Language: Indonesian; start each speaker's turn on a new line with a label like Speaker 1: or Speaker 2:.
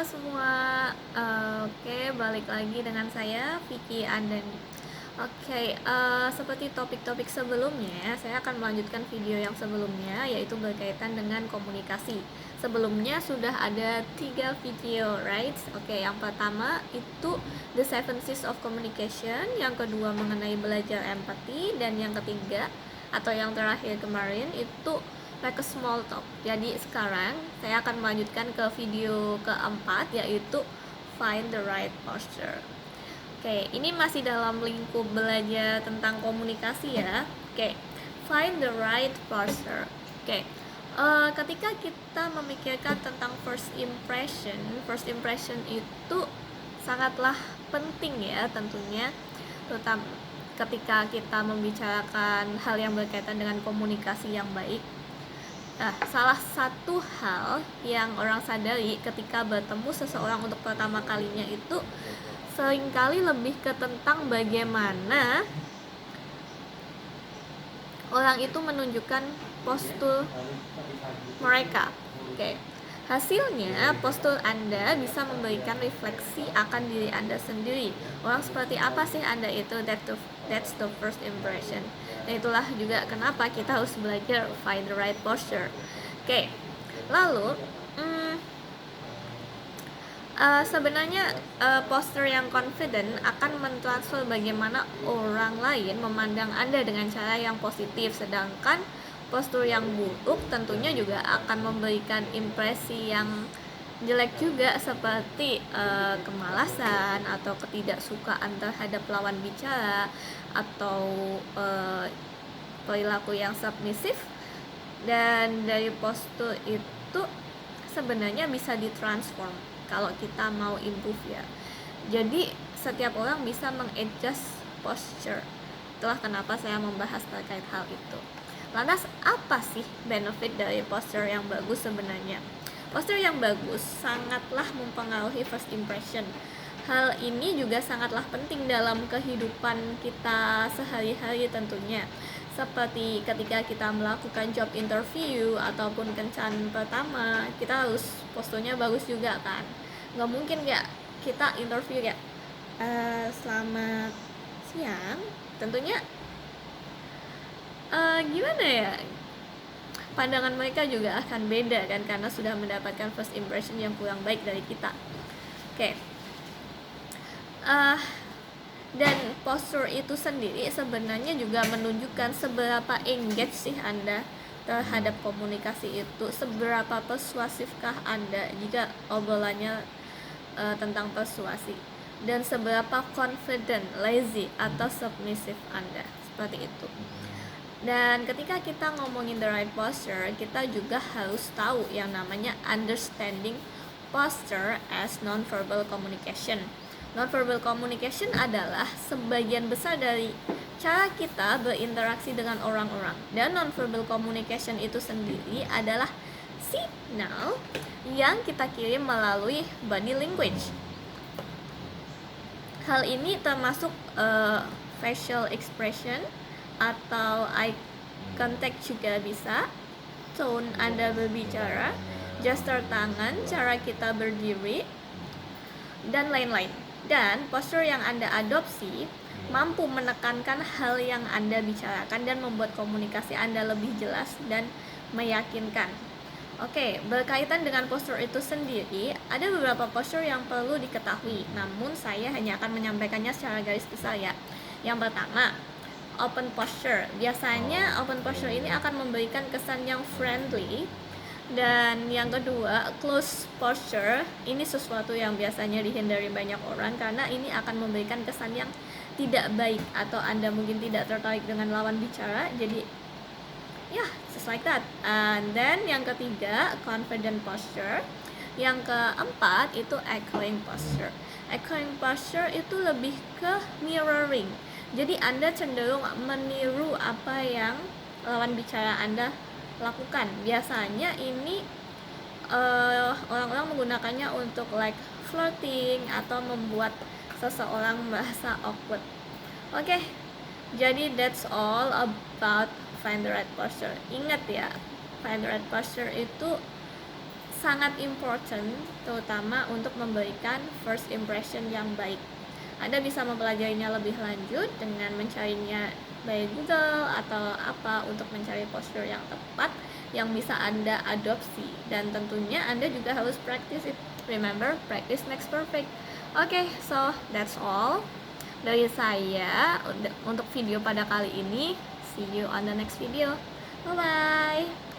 Speaker 1: Halo semua, oke, balik lagi dengan saya Vicky Andani. Oke, seperti topik-topik sebelumnya, saya akan melanjutkan video yang sebelumnya, yaitu berkaitan dengan komunikasi. Sebelumnya sudah ada 3 video, right? Oke, yang pertama itu The 7 C's of Communication, yang kedua mengenai belajar empati, dan yang ketiga atau yang terakhir kemarin itu like a small talk. Jadi sekarang saya akan melanjutkan ke video keempat, yaitu find the right posture. Oke, ini masih dalam lingkup belajar tentang komunikasi ya. Oke, find the right posture. Oke, ketika kita memikirkan tentang first impression itu sangatlah penting ya tentunya, terutama ketika kita membicarakan hal yang berkaitan dengan komunikasi yang baik. Nah, salah satu hal yang orang sadari ketika bertemu seseorang untuk pertama kalinya itu seringkali lebih ke tentang bagaimana orang itu menunjukkan postur mereka. Oke. Hasilnya, postur Anda bisa memberikan refleksi akan diri Anda sendiri. Orang seperti apa sih Anda itu? That's the first impression. Dan itulah juga kenapa kita harus belajar find the right posture. Oke. Lalu, sebenarnya posture yang confident akan mentransfer bagaimana orang lain memandang Anda dengan cara yang positif, sedangkan postur yang buruk tentunya juga akan memberikan impresi yang jelek juga, seperti kemalasan atau ketidaksukaan terhadap lawan bicara, atau perilaku yang submisif. Dan dari postur itu sebenarnya bisa ditransform kalau kita mau improve ya. Jadi setiap orang bisa mengadjust posture. Itulah kenapa saya membahas terkait hal itu. Lantas apa sih benefit dari posture yang bagus sebenarnya? Posture yang bagus sangatlah mempengaruhi first impression. Hal ini juga sangatlah penting dalam kehidupan kita sehari-hari tentunya. Seperti ketika kita melakukan job interview ataupun kencan pertama, kita harus posturnya bagus juga kan. Nggak mungkin ya kita interview ya selamat siang, tentunya gimana ya, pandangan mereka juga akan beda kan, karena sudah mendapatkan first impression yang kurang baik dari kita. Oke. Dan posture itu sendiri sebenarnya juga menunjukkan seberapa engage sih Anda terhadap komunikasi itu, seberapa persuasifkah Anda jika obrolannya tentang persuasi, dan seberapa confident, lazy, atau submissive Anda, seperti itu. Dan ketika kita ngomongin the right posture, kita juga harus tahu yang namanya understanding posture as non-verbal communication. Non-verbal communication adalah sebagian besar dari cara kita berinteraksi dengan orang-orang. Dan non-verbal communication itu sendiri adalah signal yang kita kirim melalui body language. Hal ini termasuk facial expression atau eye contact juga bisa, tone Anda berbicara, gesture tangan, cara kita berdiri, dan lain-lain. Dan posture yang Anda adopsi mampu menekankan hal yang Anda bicarakan dan membuat komunikasi Anda lebih jelas dan meyakinkan. Oke, berkaitan dengan posture itu sendiri, ada beberapa posture yang perlu diketahui, namun saya hanya akan menyampaikannya secara garis besar ya. Yang pertama, open posture. Biasanya open posture ini akan memberikan kesan yang friendly. Dan yang kedua, closed posture. Ini sesuatu yang biasanya dihindari banyak orang karena ini akan memberikan kesan yang tidak baik, atau Anda mungkin tidak tertarik dengan lawan bicara. Jadi just like that. And then yang ketiga, confident posture. Yang keempat itu echoing posture. Echoing posture itu lebih ke mirroring. Jadi Anda cenderung meniru apa yang lawan bicara Anda lakukan. Biasanya ini orang-orang menggunakannya untuk like flirting atau membuat seseorang merasa awkward. Oke, jadi that's all about find the right posture. Ingat ya, find the right posture itu sangat important, terutama untuk memberikan first impression yang baik. Anda bisa mempelajarinya lebih lanjut dengan mencarinya by Google atau apa untuk mencari posture yang tepat yang bisa Anda adopsi, dan tentunya Anda juga harus practice it. Remember, practice makes perfect. Okay, so that's all dari saya untuk video pada kali ini. See you on the next video. Bye bye.